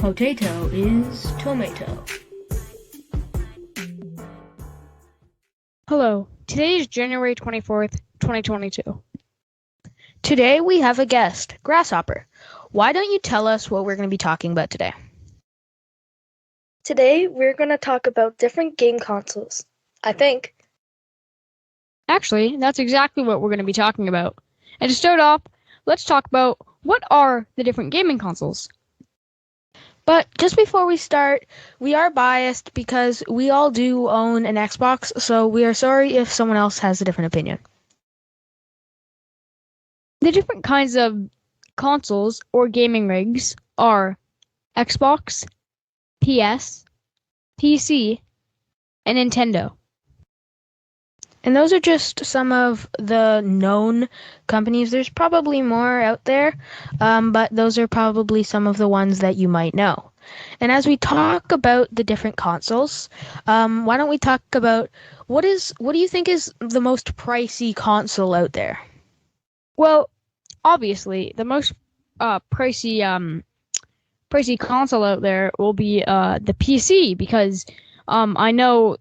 Potato is tomato. Hello, today is January 24th, 2022. Today we have a guest, Grasshopper. Why don't you tell us what we're going to be talking about today? Today, we're going to talk about different game consoles. I think. Actually, that's exactly what we're going to be talking about. And to start off, let's talk about what are the different gaming consoles. But just before we start, we are biased because we all do own an Xbox, so we are sorry if someone else has a different opinion. The different kinds of consoles or gaming rigs are Xbox, PS, PC, and Nintendo. And those are just some of the known companies. There's probably more out there, but those are probably some of the ones that you might know. And as we talk about the different consoles, why don't we talk about what do you think is the most pricey console out there? Well, obviously, the most pricey console out there will be the PC because I know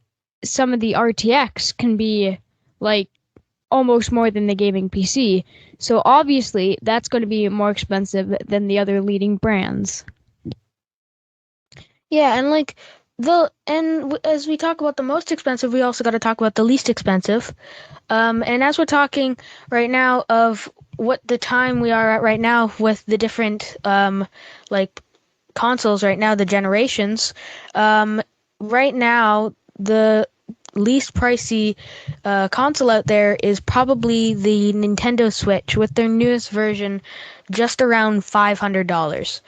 some of the RTX can be like almost more than the gaming PC. So obviously that's going to be more expensive than the other leading brands. Yeah, and as we talk about the most expensive, we also got to talk about the least expensive. And as we're talking right now of what the time we are at right now with the different like consoles right now, the generations, right now the least pricey console out there is probably the Nintendo Switch with their newest version, just around $500.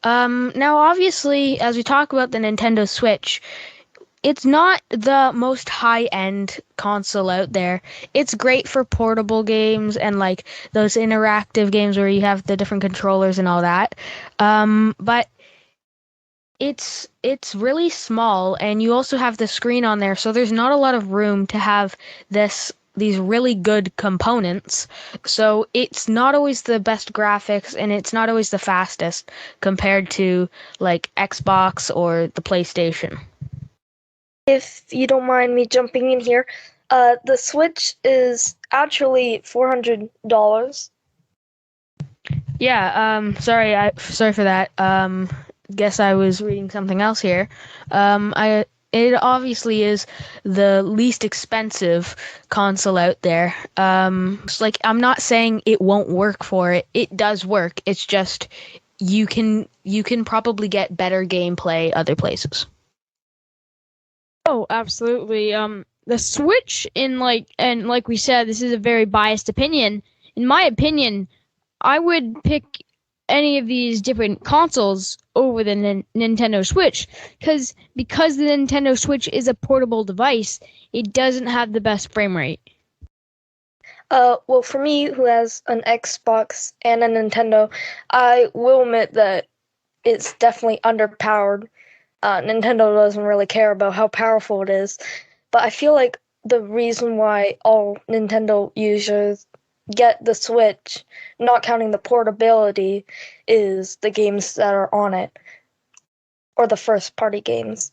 Now, obviously, as we talk about the Nintendo Switch, it's not the most high-end console out there. It's great for portable games and like those interactive games where you have the different controllers and all that. But it's really small, and you also have the screen on there, so there's not a lot of room to have these really good components. So it's not always the best graphics, and it's not always the fastest compared to like Xbox or the PlayStation. If you don't mind me jumping in here, the Switch is actually $400. Yeah, sorry for that. Guess I was reading something else here. It obviously is the least expensive console out there. It's like I'm not saying it won't work for it. It does work. It's just you can probably get better gameplay other places. Oh, absolutely. The Switch and like we said, this is a very biased opinion. In my opinion, I would pick any of these different consoles over the Nintendo Switch because the Nintendo Switch is a portable device, it doesn't have the best frame rate. Well, for me, who has an Xbox and a Nintendo, I will admit that it's definitely underpowered. Nintendo doesn't really care about how powerful it is, but I feel like the reason why all Nintendo users get the Switch, not counting the portability, is the games that are on it, or the first party games.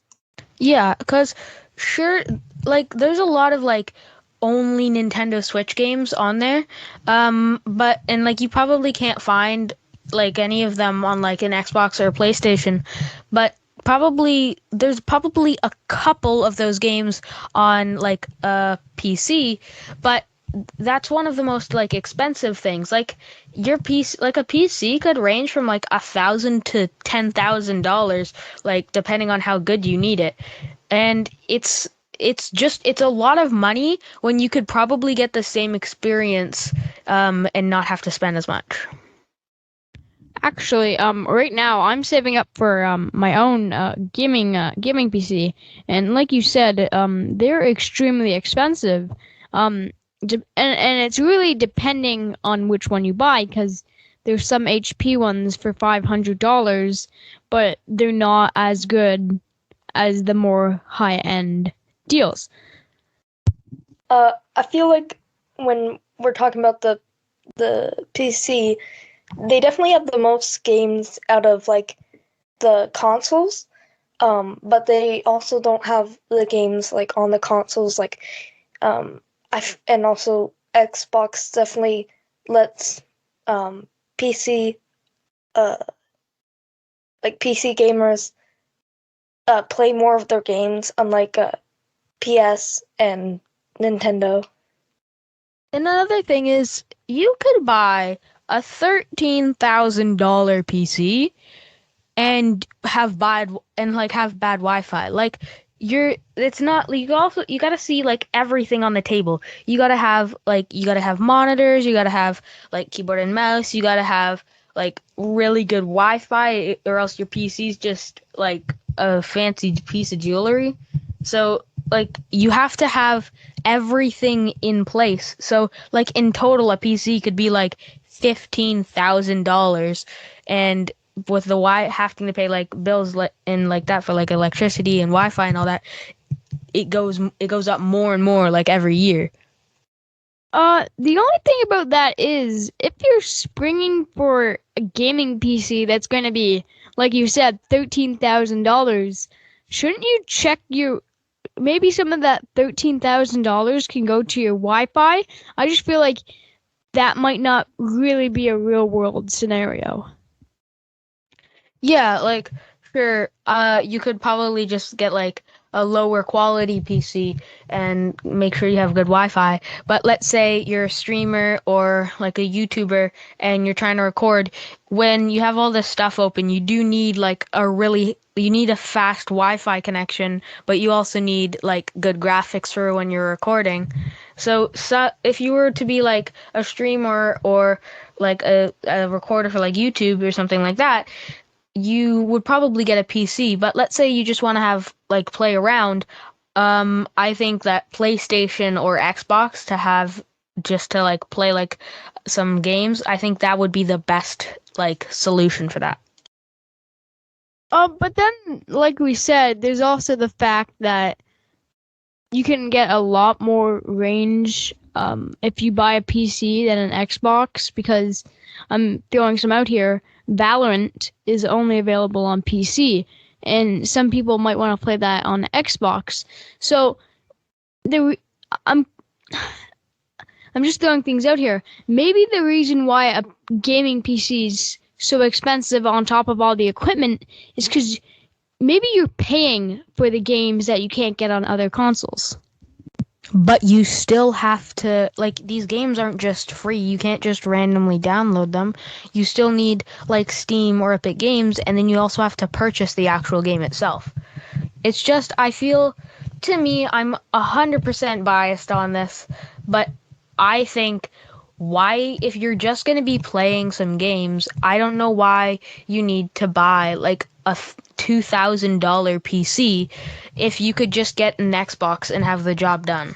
Yeah, because sure, like there's a lot of like only Nintendo Switch games on there. But and like you probably can't find like any of them on like an Xbox or a PlayStation, but there's probably a couple of those games on like a PC, but that's one of the most like expensive things. Like your PC, like a PC could range from like $1,000 to $10,000, like depending on how good you need it. And it's a lot of money when you could probably get the same experience and not have to spend as much. Actually, right now I'm saving up for my own gaming PC, and like you said, they're extremely expensive. And it's really depending on which one you buy, because there's some HP ones for $500, but they're not as good as the more high end deals. I feel like when we're talking about the PC, they definitely have the most games out of like the consoles. But they also don't have the games like on the consoles. Like, and also Xbox definitely lets PC uh PC gamers play more of their games, unlike PS and Nintendo. Another thing is you could buy a $13,000 PC and have bad Wi-Fi. Like it's not like you gotta see like everything on the table. You gotta have monitors, you gotta have like keyboard and mouse, you gotta have like really good Wi-Fi, or else your PC's just like a fancy piece of jewelry. So like you have to have everything in place. So like in total a PC could be like $15,000, and with the having to pay like bills and like that for like electricity and Wi-Fi and all that, it goes up more and more like every year. The only thing about that is if you're springing for a gaming PC that's going to be, like you said, $13,000, shouldn't you check maybe some of that $13,000 can go to your Wi-Fi? I just feel like that might not really be a real world scenario. Yeah, like sure, you could probably just get like a lower quality PC and make sure you have good Wi-Fi. But let's say you're a streamer or like a YouTuber and you're trying to record. When you have all this stuff open, you need a fast Wi-Fi connection, but you also need like good graphics for when you're recording. So if you were to be like a streamer or like a recorder for like YouTube or something like that, you would probably get a PC. But let's say you just want to have like play around. I think that PlayStation or Xbox to have just to like play like some games, I think that would be the best like solution for that. But then, like we said, there's also the fact that you can get a lot more range if you buy a PC than an Xbox, because I'm throwing some out here. Valorant is only available on PC, and some people might want to play that on Xbox. So there, I'm I'm just throwing things out here. Maybe the reason why a gaming PC is so expensive on top of all the equipment is because maybe you're paying for the games that you can't get on other consoles. But you still have to, like, these games aren't just free. You can't just randomly download them. You still need, like, Steam or Epic Games, and then you also have to purchase the actual game itself. It's just, I feel, to me, I'm 100% biased on this, but I think if you're just going to be playing some games, I don't know why you need to buy, like, a $2,000 PC if you could just get an Xbox and have the job done.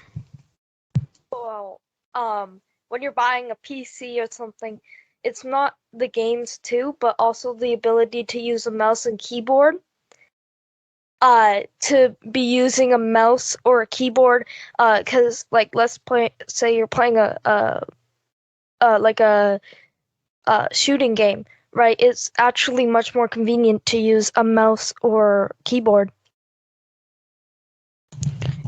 Well, when you're buying a PC or something, it's not the games too, but also the ability to use a mouse and keyboard. To be using a mouse or a keyboard, because like say you're playing a shooting game, right? It's actually much more convenient to use a mouse or keyboard.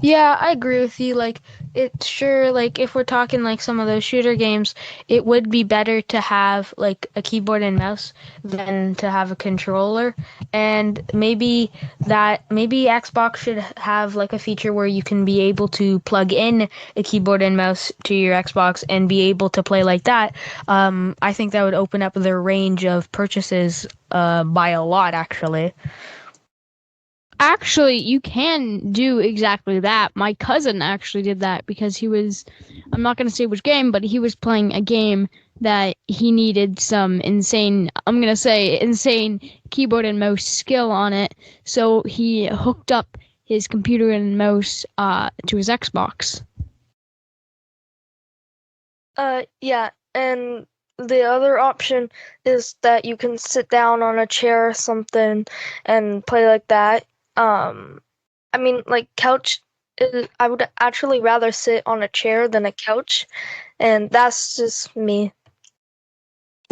Yeah, I agree with you. Like, it's sure, like, if we're talking like some of those shooter games, it would be better to have like a keyboard and mouse than to have a controller. And maybe Xbox should have like a feature where you can be able to plug in a keyboard and mouse to your Xbox and be able to play like that. I think that would open up their range of purchases by a lot, actually. Actually, you can do exactly that. My cousin actually did that because I'm not going to say which game, but he was playing a game that he needed some insane keyboard and mouse skill on it. So he hooked up his computer and mouse to his Xbox. Yeah, and the other option is that you can sit down on a chair or something and play like that. I mean, like I would actually rather sit on a chair than a couch, and that's just me.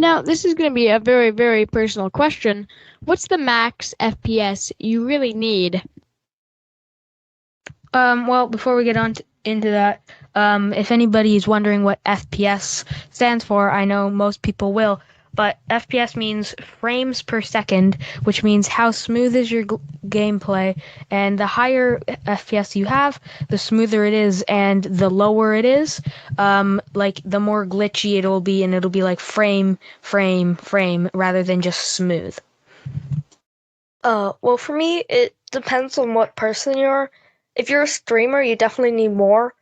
Now, this is going to be a very, very personal question. What's the max FPS you really need? Well, before we get into that, if anybody is wondering what FPS stands for, I know most people will, but FPS means frames per second, which means how smooth is your gameplay, and the higher FPS you have, the smoother it is, and the lower it is, like the more glitchy it'll be, and it'll be like frame, frame, frame, rather than just smooth. Well, for me, it depends on what person you are. If you're a streamer, you definitely need more.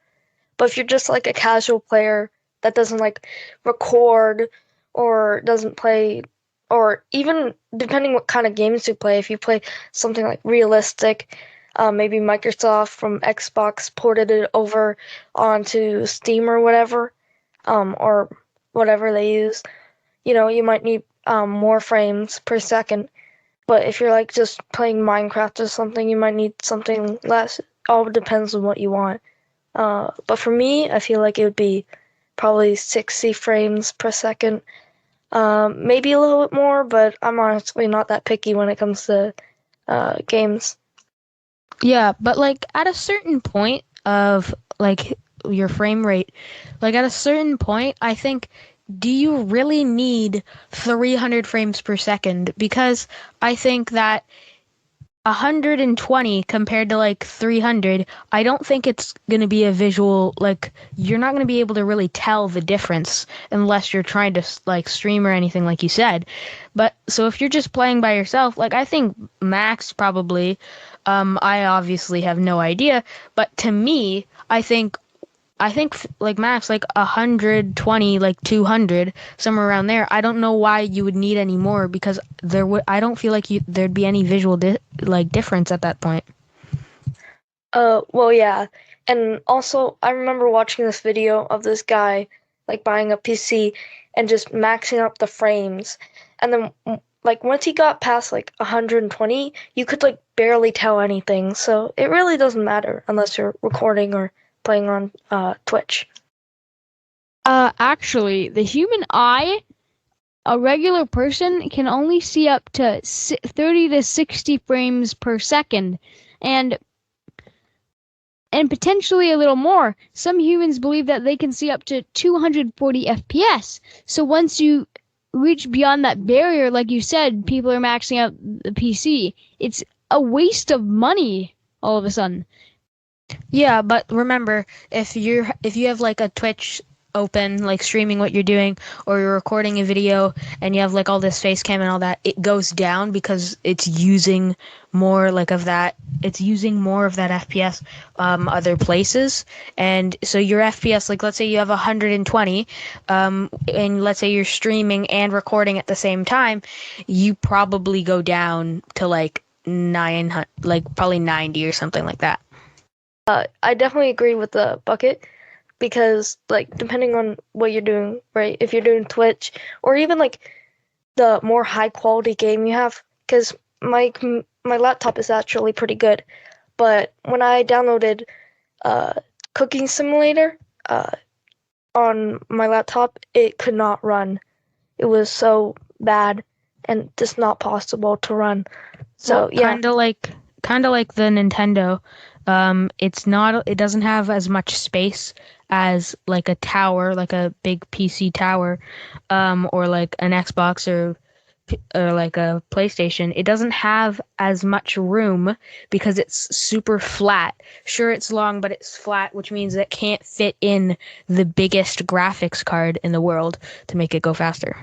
But if you're just like a casual player that doesn't like record or doesn't play, or even depending what kind of games you play, if you play something like realistic, maybe Microsoft from Xbox ported it over onto Steam or whatever, or whatever they use, you might need more frames per second. But if you're like just playing Minecraft or something, you might need something less. It all depends on what you want. But for me, I feel like it would be probably 60 frames per second. Maybe a little bit more, but I'm honestly not that picky when it comes to games. Yeah, but like at a certain point of like your frame rate, like at a certain point, I think, do you really need 300 frames per second? Because I think that 120 compared to like 300, I don't think it's going to be a visual, like you're not going to be able to really tell the difference unless you're trying to like stream or anything like you said. But so if you're just playing by yourself, like I think max probably, I obviously have no idea, but to me, I think like max like 120, like 200, somewhere around there. I don't know why you would need any more because I don't feel like there'd be any visual difference at that point. Well, yeah. And also, I remember watching this video of this guy like buying a PC and just maxing up the frames. And then like once he got past like 120, you could like barely tell anything. So it really doesn't matter unless you're recording or playing on Twitch. Actually, the human eye, a regular person can only see up to 30 to 60 frames per second, and potentially a little more. Some humans believe that they can see up to 240 FPS. So once you reach beyond that barrier, like you said, people are maxing out the PC. It's a waste of money all of a sudden. Yeah, but remember, if you have like a Twitch open, like streaming what you're doing, or you're recording a video and you have like all this face cam and all that, it goes down because it's using more like of that. It's using more of that FPS other places, and so your FPS, like let's say you have 120, and let's say you're streaming and recording at the same time, you probably go down to like 900, like probably 90 or something like that. I definitely agree with the bucket because, like, depending on what you're doing, right? If you're doing Twitch or even like the more high quality game you have, because my laptop is actually pretty good, but when I downloaded Cooking Simulator on my laptop, it could not run. It was so bad and just not possible to run. So Well, yeah. kind of like the Nintendo. It doesn't have as much space as like a tower, like a big PC tower, or like an Xbox or like a PlayStation. It doesn't have as much room because it's super flat. Sure, it's long, but it's flat, which means it can't fit in the biggest graphics card in the world to make it go faster.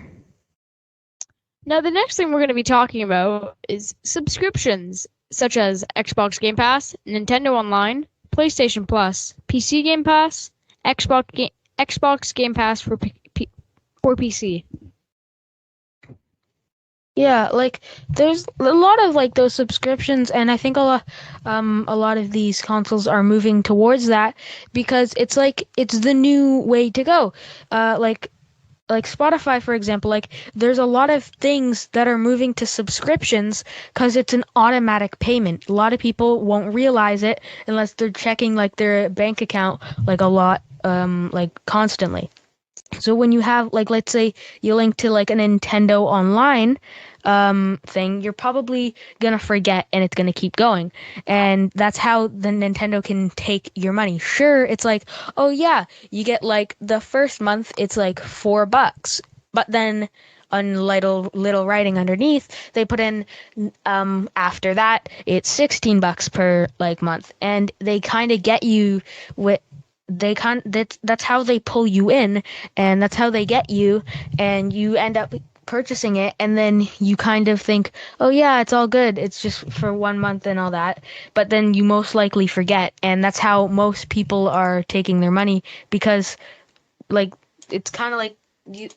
Now, the next thing we're going to be talking about is subscriptions, such as Xbox Game Pass, Nintendo Online, PlayStation Plus, PC Game Pass, Xbox Game Pass for PC. Yeah, like there's a lot of like those subscriptions, and I think a lot of these consoles are moving towards that because it's like it's the new way to go. Like Spotify, for example, like there's a lot of things that are moving to subscriptions because it's an automatic payment. A lot of people won't realize it unless they're checking like their bank account like a lot, like constantly. So when you have, like, let's say you link to like a Nintendo Online thing, you're probably gonna forget and it's gonna keep going. And that's how the Nintendo can take your money. Sure, it's like, oh yeah, you get like the first month, it's like $4. But then on little writing underneath, they put in after that, it's $16 per like month. And they kind of get you with that's how they pull you in, and that's how they get you, and you end up purchasing it, and then you kind of think, oh yeah, it's all good, it's just for 1 month and all that, but then you most likely forget, and that's how most people are taking their money, because like it's kind of like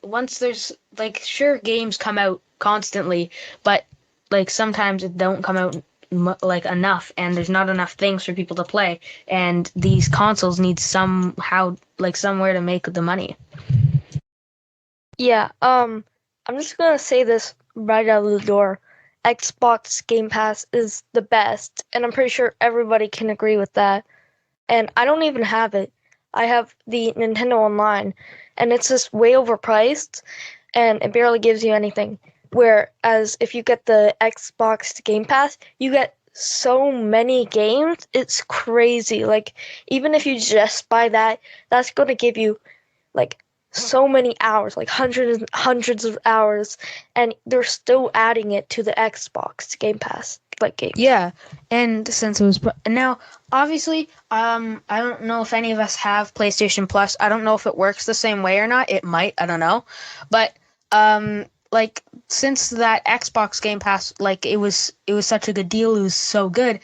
once there's like, sure, games come out constantly, but like sometimes it don't come out like enough, and there's not enough things for people to play, and these consoles need somehow like somewhere to make the money. Yeah, I'm just gonna say this right out of the door. Xbox Game Pass is the best, and I'm pretty sure everybody can agree with that. And I don't even have it. I have the Nintendo Online, and it's just way overpriced, and it barely gives you anything. Whereas if you get the Xbox Game Pass, you get so many games. It's crazy. Like, even if you just buy that, that's going to give you like so many hours, like hundreds and hundreds of hours, and they're still adding it to the Xbox Game Pass like games. Yeah, and since it was now, obviously, I don't know if any of us have PlayStation Plus. I don't know if it works the same way or not. It might. I don't know, but like since that Xbox Game Pass, like it was such a good deal. It was so good.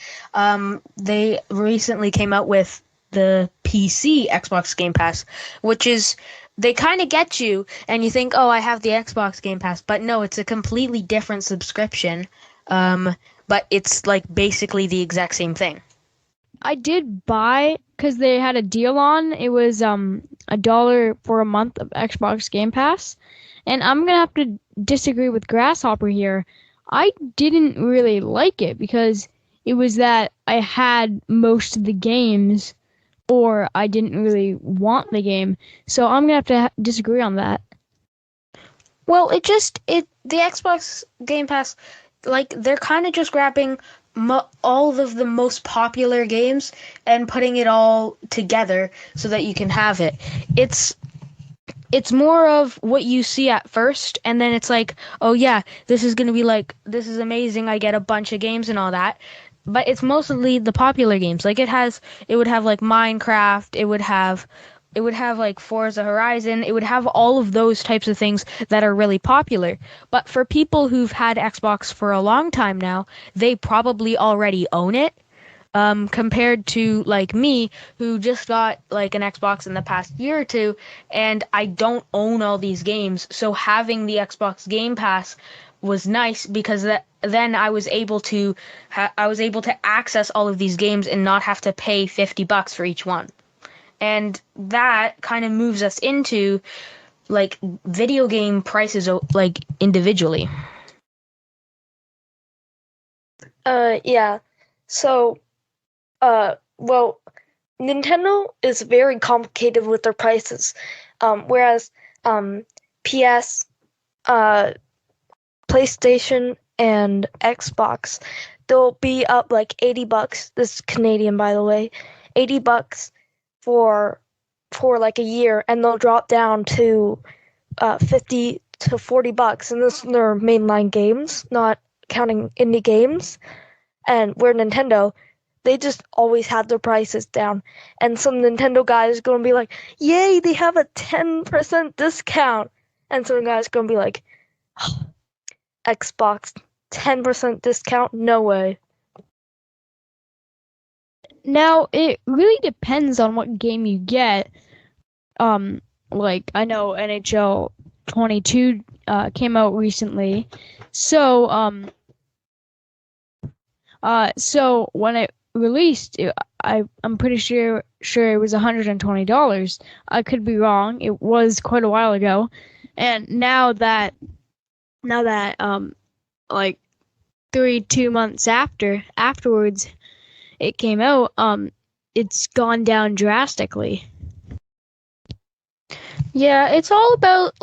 They recently came out with the PC Xbox Game Pass, which is, they kind of get you, and you think, oh, I have the Xbox Game Pass, but no, it's a completely different subscription. Um, but it's like basically the exact same thing. I did buy because they had a deal on. It was $1 for a month of Xbox Game Pass, and I'm gonna have to disagree with Grasshopper here. I didn't really like it because it was that I had most of the games, or I didn't really want the game. So I'm gonna have to disagree on that. Well, the Xbox Game Pass, like they're kind of just grabbing all of the most popular games and putting it all together so that you can have it. It's it's more of what you see at first, and then it's like, oh yeah, this is gonna be like, this is amazing, I get a bunch of games and all that. But it's mostly the popular games. Like it would have like Minecraft, it would have like Forza Horizon, it would have all of those types of things that are really popular. But for people who've had Xbox for a long time now, they probably already own it. Compared to like me, who just got like an Xbox in the past year or two, and I don't own all these games. So having the Xbox Game Pass was nice, because then I was able to access all of these games and not have to pay $50 for each one. And that kind of moves us into like video game prices, like individually. Yeah. So, well, Nintendo is very complicated with their prices. Whereas PS, uh, PlayStation, and Xbox, they'll be up like $80. This is Canadian, by the way. $80 for like a year, and they'll drop down to $50 to $40, and this is their mainline games, not counting indie games. And where Nintendo, they just always have their prices down. And some Nintendo guys gonna be like, "Yay, they have a 10% discount," and some guys gonna be like, oh, "Xbox 10% discount? No way." Now it really depends on what game you get. Like I know NHL 22 came out recently, so so when it released, I'm pretty sure it was $120. I could be wrong. It was quite a while ago, and now that like 2 months afterwards it came out, it's gone down drastically. Yeah, it's all about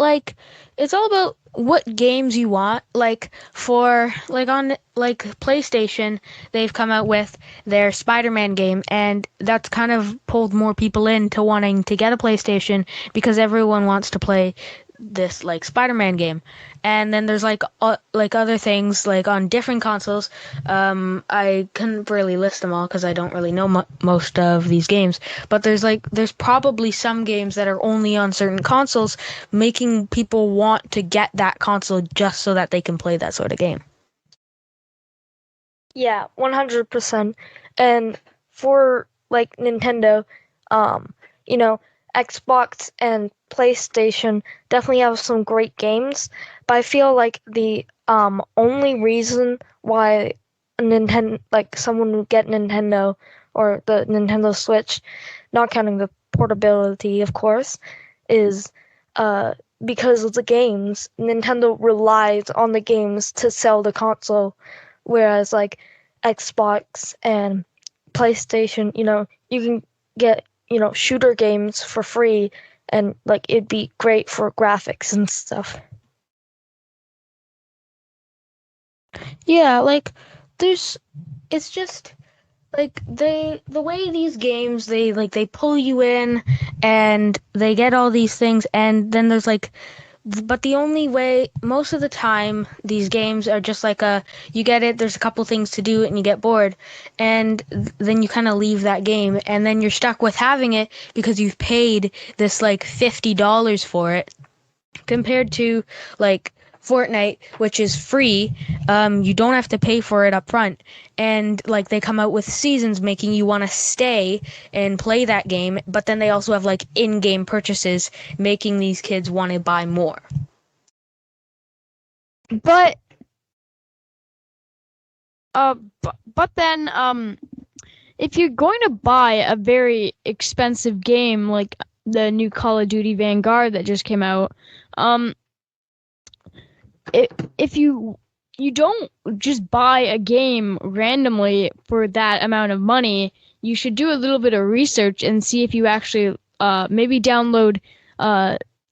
what games you want. Like for like on like PlayStation, they've come out with their Spider-Man game, and that's kind of pulled more people into wanting to get a PlayStation because everyone wants to play this like Spider-Man game. And then there's like other things like on different consoles. I couldn't really list them all because I don't really know most of these games. But there's probably some games that are only on certain consoles, making people want to get that console just so that they can play that sort of game. Yeah, 100%. And for like Nintendo, um, you know, Xbox and PlayStation definitely have some great games, but I feel like the only reason why Nintendo like someone would get Nintendo or the Nintendo Switch, not counting the portability, of course, is uh because of the games. Nintendo relies on the games to sell the console, whereas like Xbox and PlayStation, you can get, shooter games for free and like it'd be great for graphics and stuff. Yeah, like there's it's just like the way these games they pull you in and they get all these things, and then there's like but the only way most of the time these games are just like a you get it, there's a couple things to do and you get bored, and then you kind of leave that game, and then you're stuck with having it because you've paid this like $50 for it, compared to like Fortnite, which is free. You don't have to pay for it up front, and like they come out with seasons, making you want to stay and play that game. But then they also have like in-game purchases, making these kids want to buy more. But but then if you're going to buy a very expensive game like the new Call of Duty Vanguard that just came out, um, if you don't just buy a game randomly for that amount of money, you should do a little bit of research and see if you actually maybe download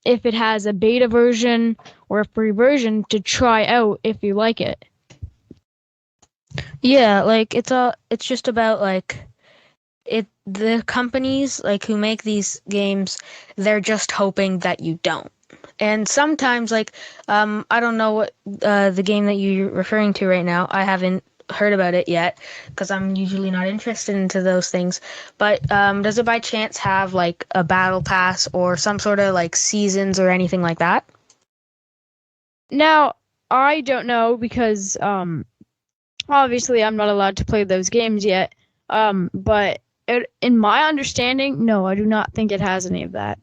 if it has a beta version or a free version to try out if you like it. Yeah, like it's just about like the companies like who make these games, they're just hoping that you don't. And sometimes I don't know what the game that you're referring to right now. I haven't heard about it yet because I'm usually not interested into those things. But does it by chance have like a battle pass or some sort of like seasons or anything like that? Now, I don't know because obviously I'm not allowed to play those games yet. But in my understanding, no, I do not think it has any of that.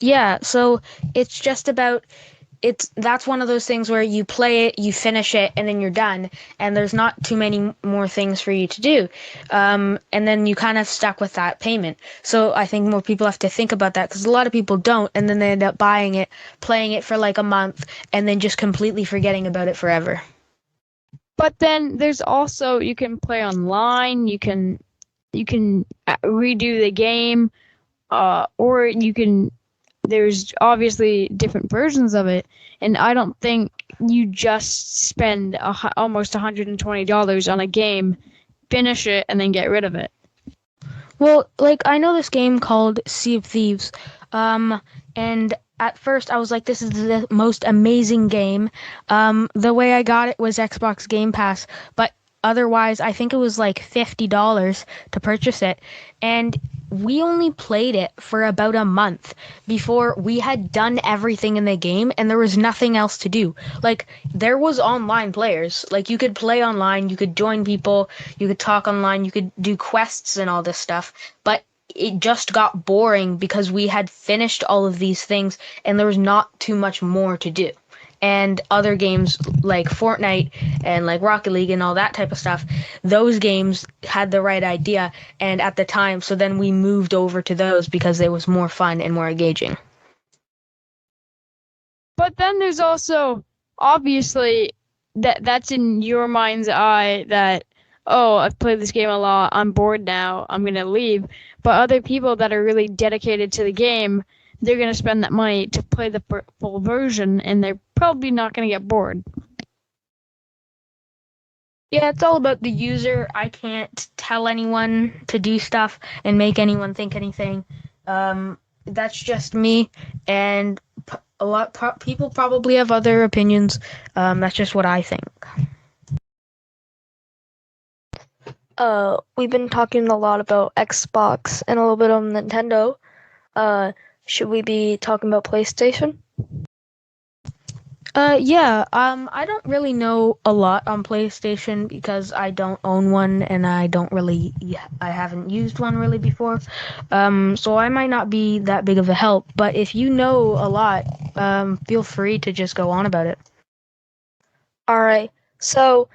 Yeah, so it's just about it's that's one of those things where you play it, you finish it, and then you're done, and there's not too many more things for you to do, and then you kind of stuck with that payment. So I think more people have to think about that because a lot of people don't, and then they end up buying it, playing it for like a month, and then just completely forgetting about it forever. But then there's also you can play online, you can redo the game, or you can there's obviously different versions of it, and I don't think you just spend almost $120 on a game, finish it, and then get rid of it. Well, like I know this game called Sea of Thieves, and at first I was like, "This is the most amazing game." The way I got it was Xbox Game Pass, but otherwise, I think it was like $50 to purchase it, and we only played it for about a month before we had done everything in the game, and there was nothing else to do. Like there was online players, like you could play online, you could join people, you could talk online, you could do quests and all this stuff, but it just got boring because we had finished all of these things and there was not too much more to do. And other games like Fortnite and like Rocket League and all that type of stuff, those games had the right idea and at the time, so then we moved over to those because it was more fun and more engaging. But then there's also obviously that's in your mind's eye that oh, I've played this game a lot, I'm bored now, I'm gonna leave. But other people that are really dedicated to the game, they're going to spend that money to play the full version, and they're probably not going to get bored. Yeah, it's all about the user. I can't tell anyone to do stuff and make anyone think anything. That's just me, and people probably have other opinions. That's just what I think. We've been talking a lot about Xbox and a little bit on Nintendo. Should we be talking about PlayStation? Yeah. I don't really know a lot on PlayStation because I don't own one and I haven't used one really before. So I might not be that big of a help. But if you know a lot, feel free to just go on about it. All right. So,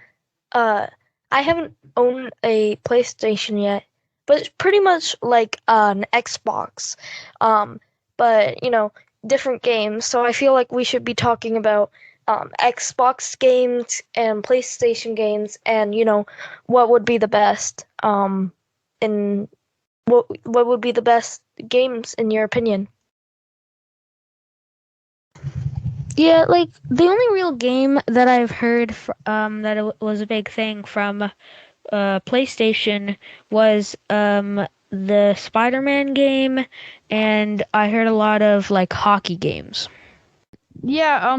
I haven't owned a PlayStation yet, but it's pretty much like an Xbox. But different games. So I feel like we should be talking about Xbox games and PlayStation games, and what would be the best. In what would be the best games in your opinion? Yeah, like the only real game that I've heard that it was a big thing from PlayStation was the Spider-Man game, and I heard a lot of like hockey games. Yeah,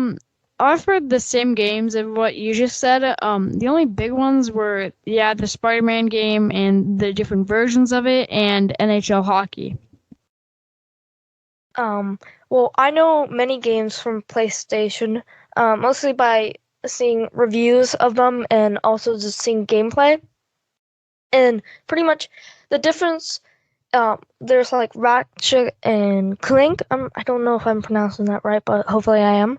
I've heard the same games of what you just said. The only big ones were, the Spider-Man game and the different versions of it, and NHL hockey. Well, I know many games from PlayStation, mostly by seeing reviews of them and also just seeing gameplay. And pretty much the difference, there's like Ratchet and Clank. I don't know if I'm pronouncing that right, but hopefully I am.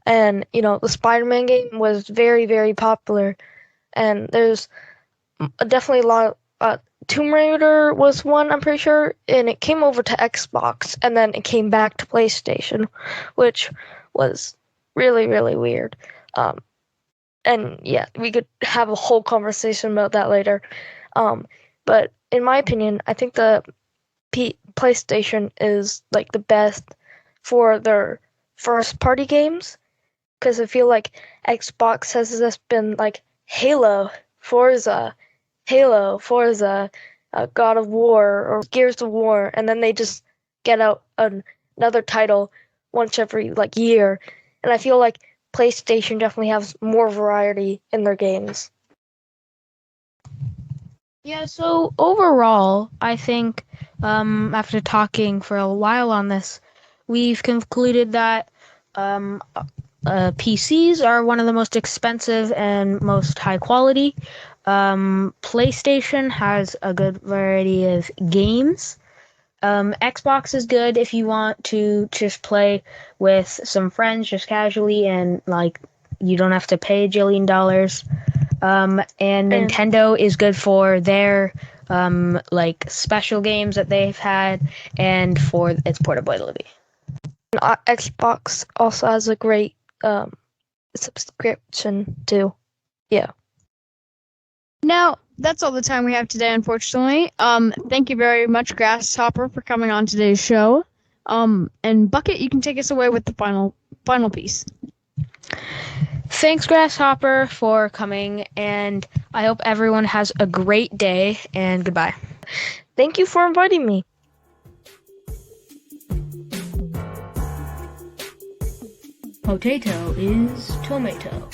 And the Spider-Man game was very, very popular. And there's definitely a lot. Tomb Raider was one, I'm pretty sure, and it came over to Xbox, and then it came back to PlayStation, which was really, really weird. And yeah, we could have a whole conversation about that later. But in my opinion, I think the PlayStation is like the best for their first party games, because I feel like Xbox has just been like Forza, God of War, or Gears of War, and then they just get out another title once every like year. And I feel like PlayStation definitely has more variety in their games. Yeah, so overall, I think after talking for a while on this, we've concluded that PCs are one of the most expensive and most high quality. PlayStation has a good variety of games. Xbox is good if you want to just play with some friends just casually and like you don't have to pay a jillion dollars. And Nintendo is good for their like special games that they've had and for its portability. Xbox also has a great subscription too. Yeah. Now, that's all the time we have today, unfortunately. Thank you very much, Grasshopper, for coming on today's show. And Bucket, you can take us away with the final piece. Thanks, Grasshopper, for coming, and I hope everyone has a great day, and goodbye. Thank you for inviting me. Potato is tomato.